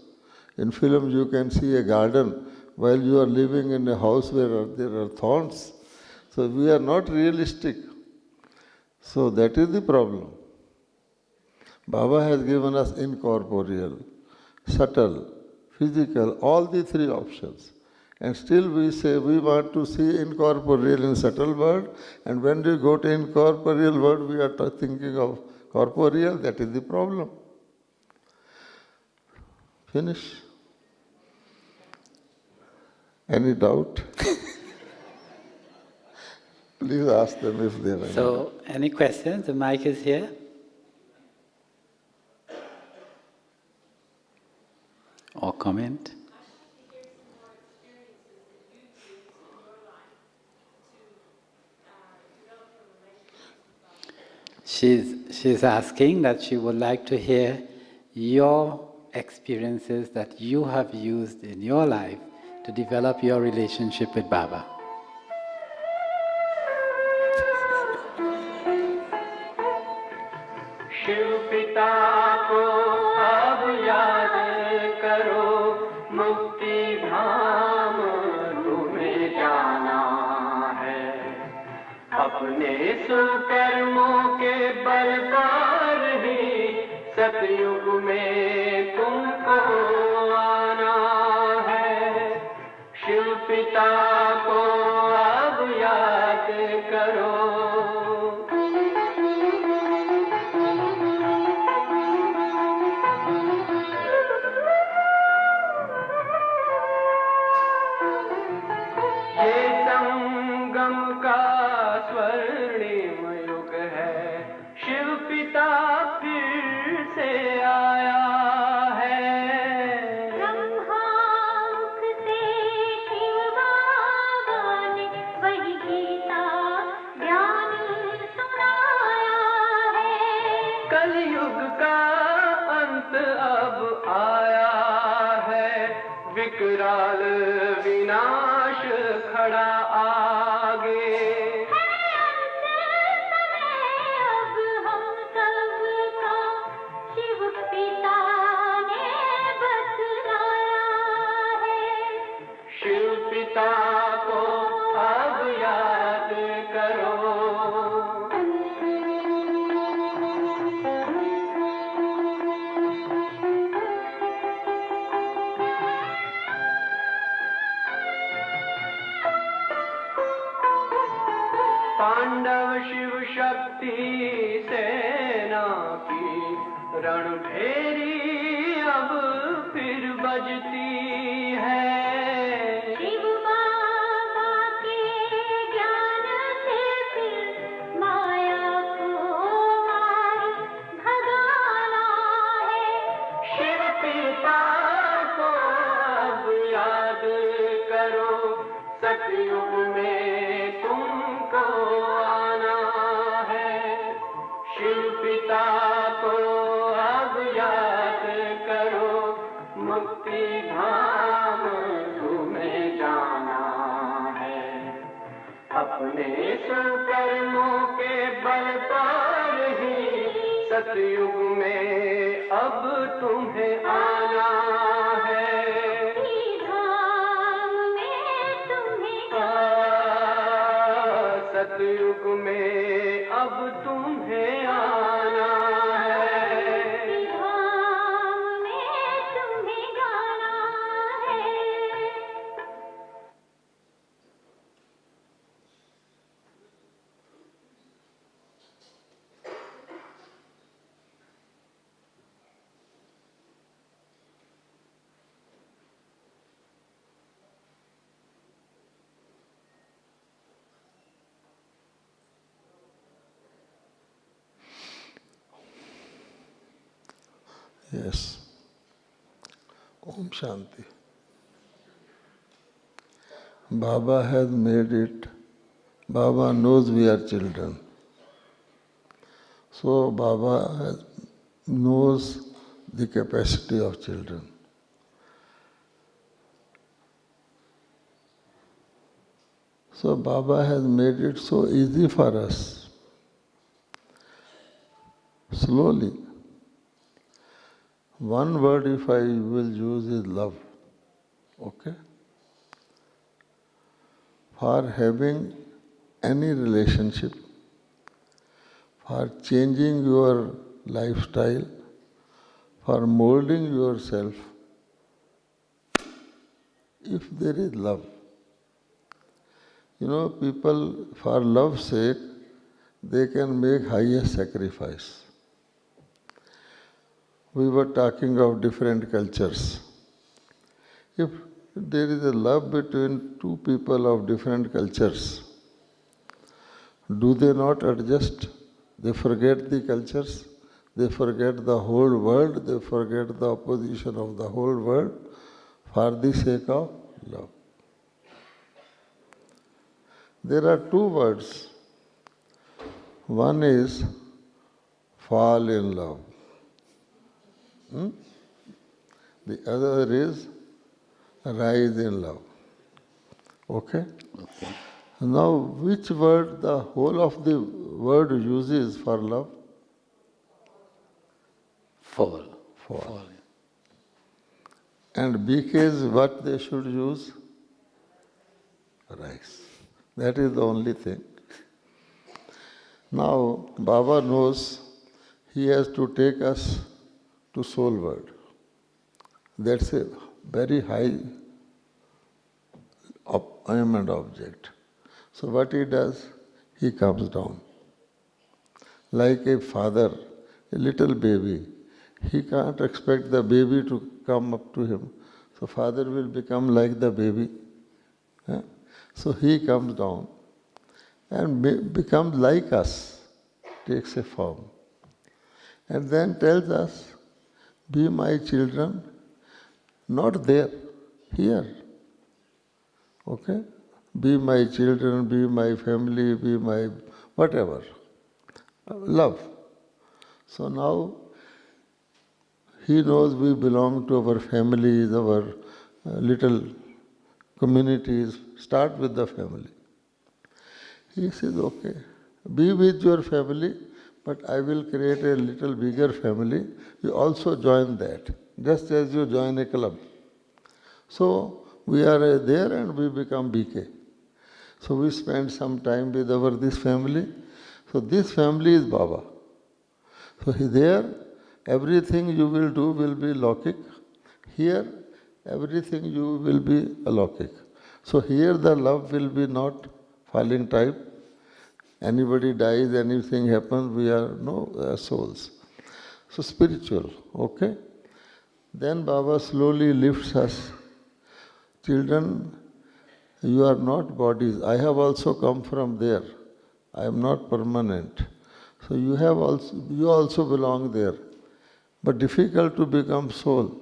In films you can see a garden while you are living in a house where there are thorns. So we are not realistic. So that is the problem. Baba has given us incorporeal, subtle, physical, all the three options. And still we say we want to see incorporeal in subtle world, and when we go to incorporeal world, we are thinking of corporeal. That is the problem. Finish. Any doubt? Please ask them if they have. So, any questions? The mic is here. Or comment? She's asking that she would like to hear your experiences that you have used in your life to develop your relationship with Baba. Shiv पिता को अब याद करो, मुक्ति धाम तुम्हें जाना है। अपने सुकर्मों के बल पर ही सतयुग में तुमको आना है। शिव पिता को अब याद करो। ज्ञान विकराल विनाश खड़ा आगे। अब हम सबका शिव पिता ने बतलाया है। शिव पिता को अब याद करो। पांडव शिव शक्ति सेना की रणभेरी अब फिर बजती है। शिव बाबा के ज्ञान से फिर माया को मार भगाना है। शिव पिता को अब याद करो। सतयुग में तुमको आना है। शिव पिता को अब याद करो। मुक्ति धाम तुम्हें जाना है। अपने सुकर्मों के बल पर ही सतयुग में अब तुम्हें आना है। धाम में तुम्हें सतयुग में अब तुम्हें आना है। धाम में तुम्हें जाना है। Yes. Om Shanti. Baba has made it. Baba knows we are children. So Baba knows the capacity of children. So Baba has made it so easy for us. Slowly. One word if I will use is love. Okay? For having any relationship, for changing your lifestyle, for molding yourself, if there is love. You know, people for love's sake, they can make highest sacrifice. We were talking of different cultures. If there is a love between two people of different cultures, do they not adjust? They forget the cultures, they forget the whole world, they forget the opposition of the whole world for the sake of love. There are two words. One is fall in love. The other is rise in love. Okay? Okay. Now, which word the whole of the word uses for love? Fall. Fall. And BKs, what they should use? Rise. That is the only thing. Now, Baba knows he has to take us to soul world. That's a very high aim and object. So what he does? He comes down. Like a father, a little baby, he can't expect the baby to come up to him. So father will become like the baby. So he comes down and becomes like us, takes a form. And then tells us, be my children, not there, here. Okay? Be my children, be my family, be my whatever. Love. So now he knows we belong to our families, our little communities, start with the family. He says, okay, be with your family, but I will create a little bigger family. You also join that, just as you join a club. So we are there and we become BK. So we spend some time with this family. So this family is Baba. So there, everything you will do will be Lokik. Here, everything you will be alokik. So here the love will be not falling type. Anybody dies, anything happens, we are no souls. So spiritual, okay? Then Baba slowly lifts us. Children, you are not bodies. I have also come from there. I am not permanent. So you also belong there. But difficult to become soul.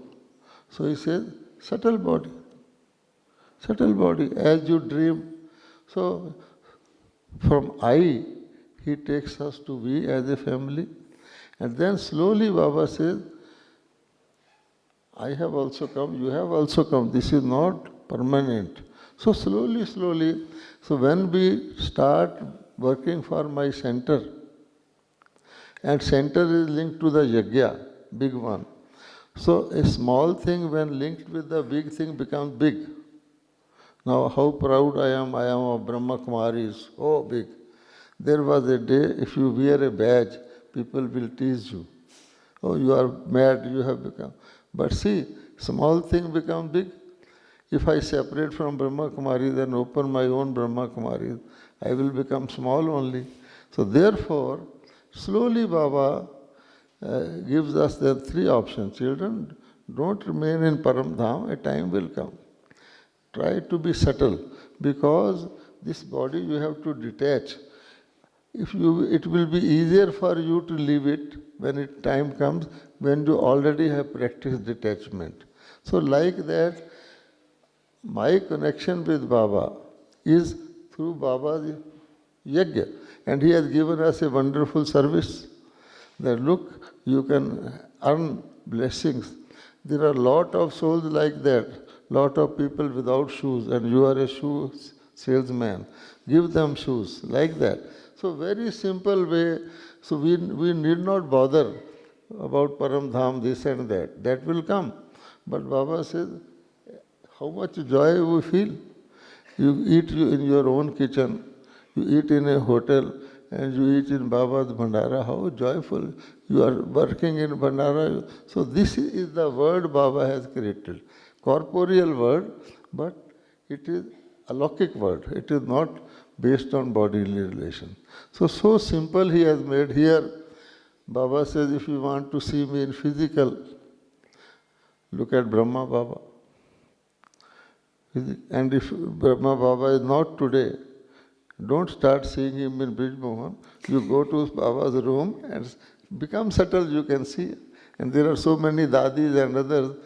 So he says, subtle body, as you dream. So from I, he takes us to we as a family. And then slowly Baba says, I have also come, you have also come. This is not permanent. So slowly, so when we start working for my center, and center is linked to the yajna, big one. So a small thing when linked with the big thing becomes big. Now how proud I am of Brahma Kumaris, oh big. There was a day, if you wear a badge, people will tease you. Oh, you are mad, you have become. But see, small thing become big. If I separate from Brahma Kumaris and open my own Brahma Kumaris, I will become small only. So therefore, slowly Baba gives us the three options. Children, don't remain in Param Dham, a time will come. Try to be subtle, because this body you have to detach. It will be easier for you to leave it when time comes, when you already have practiced detachment. So like that, my connection with Baba is through Baba's yajna. And he has given us a wonderful service. That look, you can earn blessings. There are a lot of souls like that, lot of people without shoes, and you are a shoe salesman. Give them shoes, like that. So very simple way. So we need not bother about Param Dham, this and that. That will come. But Baba says, how much joy we feel. You eat in your own kitchen, you eat in a hotel, and you eat in Baba's Bhandara. How joyful. You are working in Bhandara. So this is the word Baba has created. Corporeal word, but it is a Lokik word. It is not based on bodily relation. So simple he has made here. Baba says, if you want to see me in physical, look at Brahma Baba. And if Brahma Baba is not today, don't start seeing him in Brij Mohan. You go to Baba's room and become subtle, you can see. And there are so many dadis and others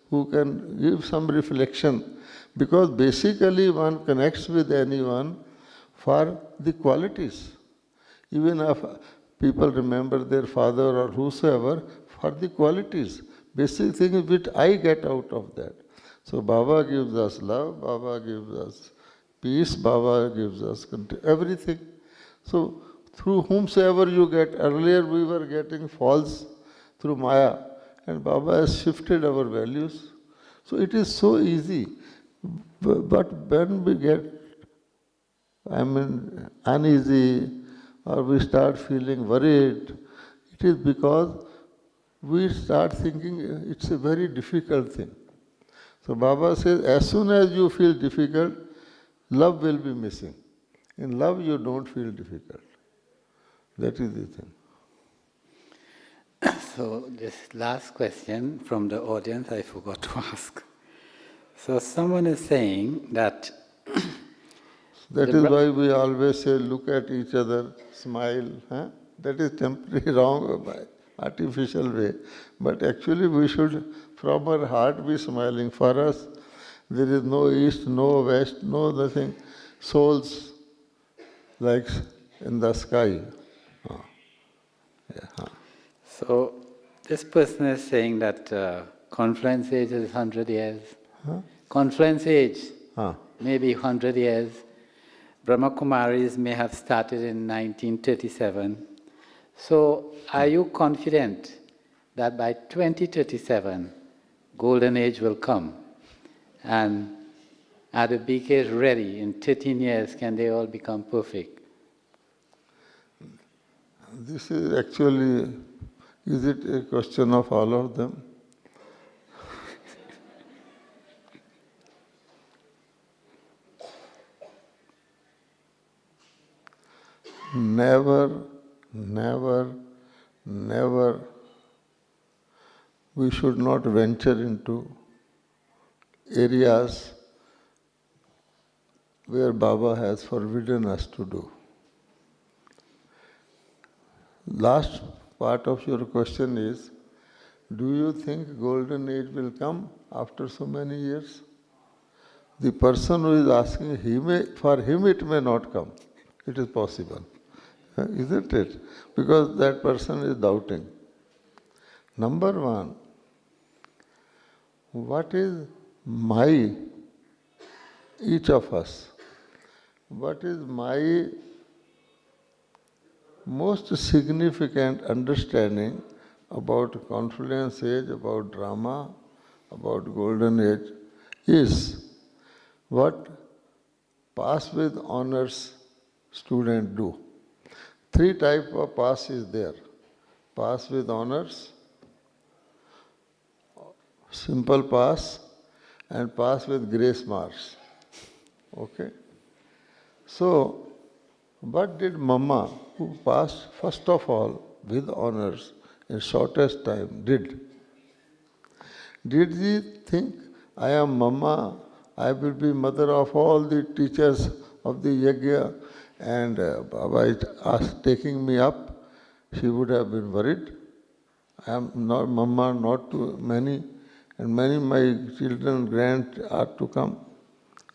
who can give some reflection. Because basically one connects with anyone for the qualities. Even if people remember their father or whosoever, for the qualities. Basic thing which I get out of that. So Baba gives us love, Baba gives us peace, Baba gives us everything. So through whomsoever you get, earlier we were getting false through Maya, and Baba has shifted our values. So it is so easy. But when we get, uneasy, or we start feeling worried, it is because we start thinking it's a very difficult thing. So Baba says, as soon as you feel difficult, love will be missing. In love, you don't feel difficult. That is the thing. So this last question from the audience, I forgot to ask. So someone is saying that... That is why we always say, look at each other, smile. Huh? That is temporary, wrong, by artificial way. But actually we should, from our heart, be smiling. For us, there is no east, no west, no nothing. Souls like in the sky. Oh. Yeah. So this person is saying that conference age is 100 years. Huh? confluence age, Ah. maybe 100 years. Brahma Kumaris may have started in 1937. So are you confident that by 2037, golden age will come? And are the BKs ready? In 13 years, can they all become perfect? This is actually, is it a question of all of them? Never, never, never, we should not venture into areas where Baba has forbidden us to do. Last part of your question is, do you think golden age will come after so many years? The person who is asking, for him it may not come. It is possible. Isn't it? Because that person is doubting. Number one, what is each of us, what is my most significant understanding about confluence age, about drama, about golden age, is what pass with honors students do. 3 types of pass is there. Pass with honors, simple pass, and pass with grace marks. Okay? So, what did Mama, who passed first of all with honors in shortest time, did? Did she think, I am Mama, I will be mother of all the teachers of the yajna, and by taking me up, she would have been worried. I am not Mama, not too many, and many my children, grand are to come.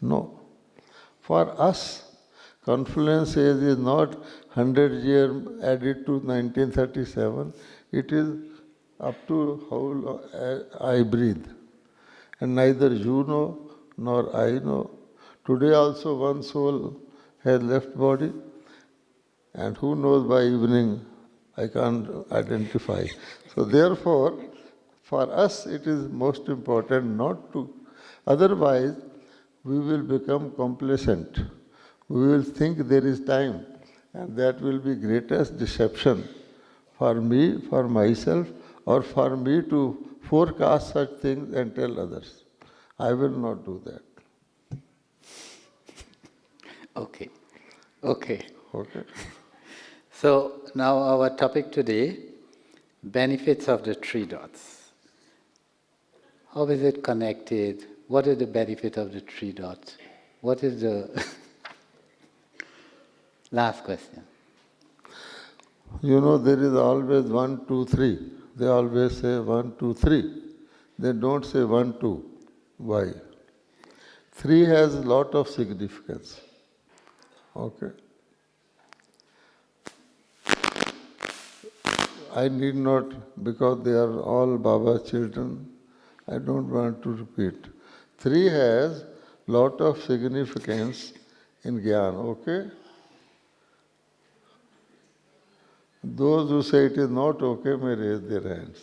No. For us, confluence age is not 100 years added to 1937. It is up to how I breathe. And neither you know nor I know. Today also one soul has left body, and who knows by evening, I can't identify. So therefore, for us it is most important not to, otherwise we will become complacent. We will think there is time, and that will be greatest deception for me, for myself, or for me to forecast such things and tell others. I will not do that. Okay. Okay. So now our topic today, benefits of the 3 dots. How is it connected? What is the benefit of the 3 dots? What is the last question? You know, there is always 1, 2, 3. They always say 1, 2, 3. They don't say 1, 2. Why? 3 has a lot of significance. Okay. I need not, because they are all Baba's children, I don't want to repeat. 3 has lot of significance in Gyan, okay? Those who say it is not okay may raise their hands.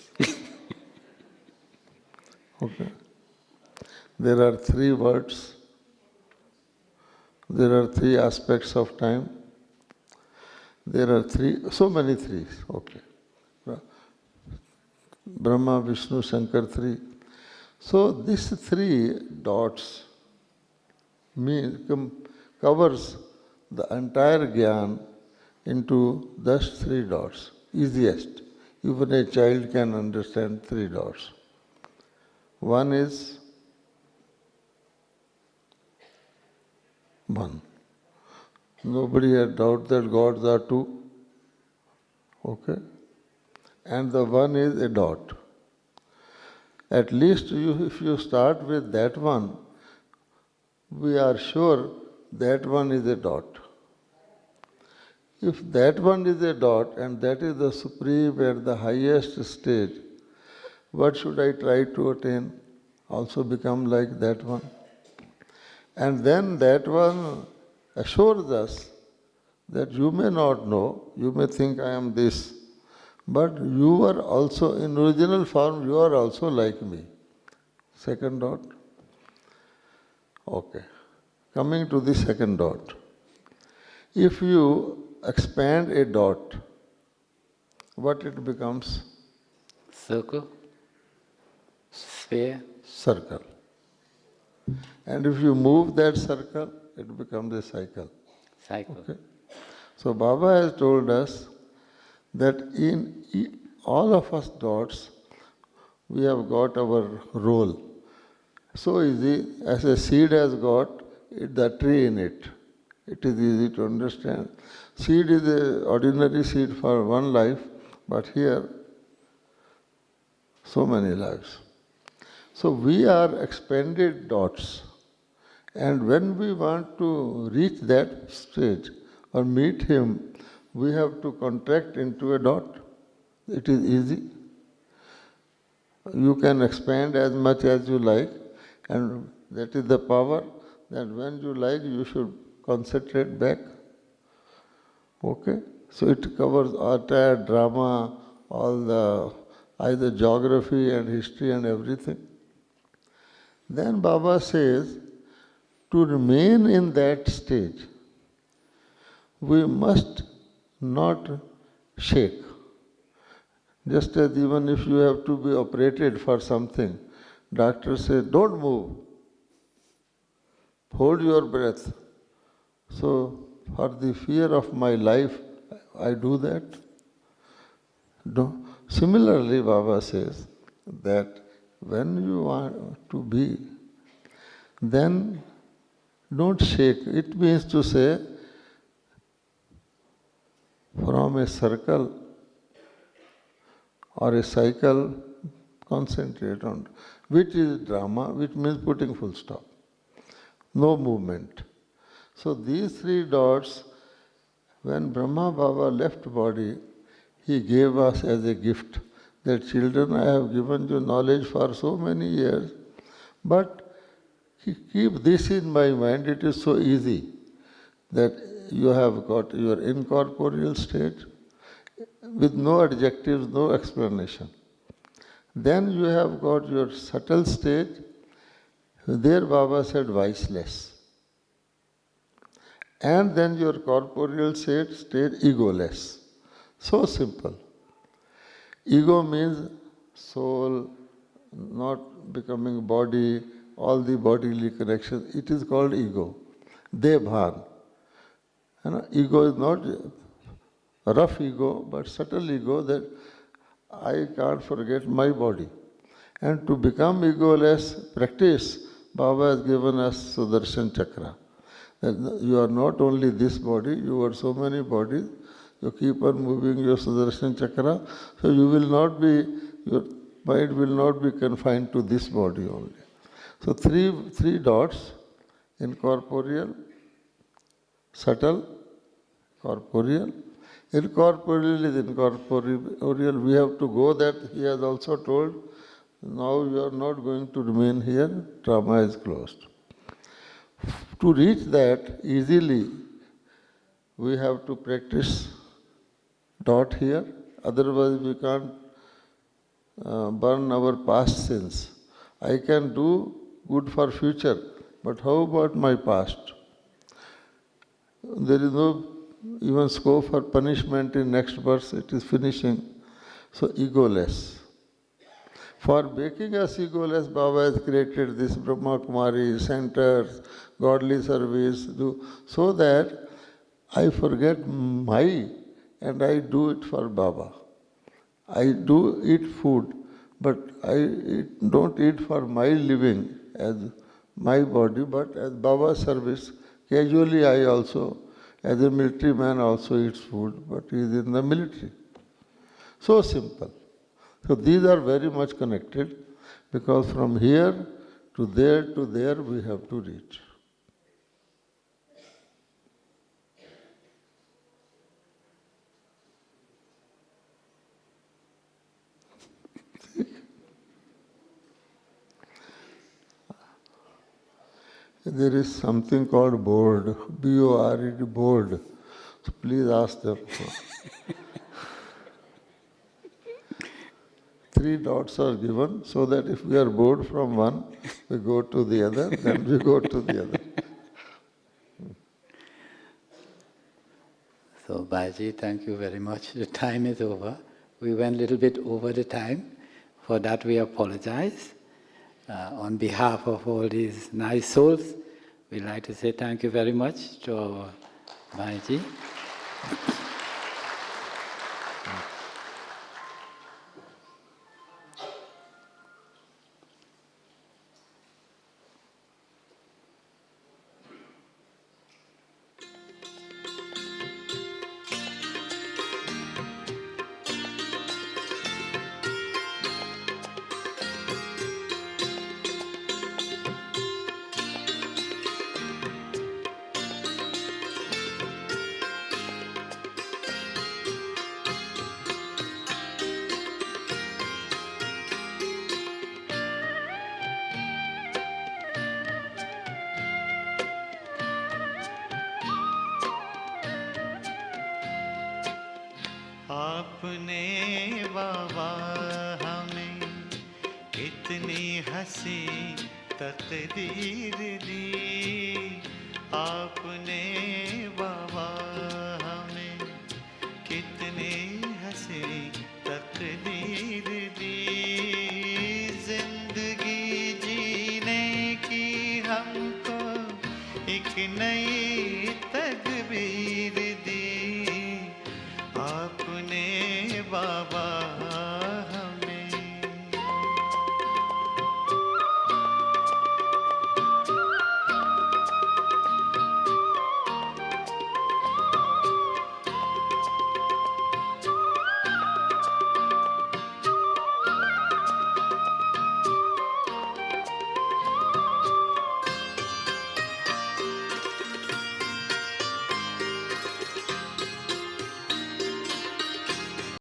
Okay. There are 3 words. There are 3 aspects of time. There are 3, so many 3s, okay. Brahma, Vishnu, Shankar 3. So these 3 dots covers the entire Gyan into thus 3 dots. Easiest. Even a child can understand 3 dots. One is 1. Nobody had doubt that gods are 2. Okay? And the 1 is a dot. At least if you start with that one, we are sure that one is a dot. If that one is a dot and that is the supreme and the highest stage, what should I try to attain? Also become like that one? And then that one assures us that you may not know, you may think I am this, but you are also, in original form, you are also like me. Second dot. Okay. Coming to the second dot. If you expand a dot, what it becomes? Circle, sphere, Circle. And if you move that circle, it becomes a cycle. cycle. Okay. So Baba has told us that in all of us dots, we have got our role. So easy, as a seed has got the tree in it. It is easy to understand. Seed is an ordinary seed for one life, but here, so many lives. So we are expanded dots. And when we want to reach that stage or meet him, we have to contract into a dot. It is easy. You can expand as much as you like, and that is the power that when you like, you should concentrate back. Okay? So it covers entire drama, all the either geography and history and everything. Then Baba says, to remain in that stage, we must not shake. Just as even if you have to be operated for something, doctor says, don't move, hold your breath. So, for the fear of my life, I do that. No. Similarly, Baba says that when you want to be, then don't shake. It means to say, from a circle or a cycle, concentrate on, which is drama, which means putting full stop. No movement. So these three dots, when Brahma Baba left body, he gave us as a gift that children, I have given you knowledge for so many years, but keep this in my mind, it is so easy that you have got your incorporeal state with no adjectives, no explanation. Then you have got your subtle state, there Baba said viceless. And then your corporeal state, egoless. So simple. Ego means soul, not becoming body, all the bodily connections. It is called ego. Debhan. Ego is not a rough ego, but subtle ego that I can't forget my body. And to become egoless, practice, Baba has given us Sudarshan Chakra. That you are not only this body, you are so many bodies. You keep on moving your Sudarshan Chakra, so you will not be, your mind will not be confined to this body only. So three dots, incorporeal, subtle, corporeal. Incorporeal is incorporeal. We have to go that he has also told. Now you are not going to remain here, drama is closed. To reach that easily, we have to practice dot here, otherwise we can't burn our past sins. I can do good for future, but how about my past? There is no even scope for punishment in next verse, it is finishing. So egoless. For making us egoless, Baba has created this Brahma Kumari centers, godly service, so that I forget my and I do it for Baba. I do eat food, but I don't eat for my living as my body, but as Baba's service. Casually I also, as a military man, also eats food, but he is in the military. So simple. So these are very much connected because from here to there we have to reach. There is something called board, B-O-R-D, board. So please ask them. 3 dots are given so that if we are bored from one, we go to the other, then we go to the other. So, Baji, thank you very much. The time is over. We went a little bit over the time. For that, we apologize. On behalf of all these nice souls, we'd like to say thank you very much to our Baji. आपने बाबा हमें कितनी हंसी तकदीर दी, आपने बाबा हमें कितनी हंसी तकदीर दी, जिंदगी जीने की हमको एक नई तकबीर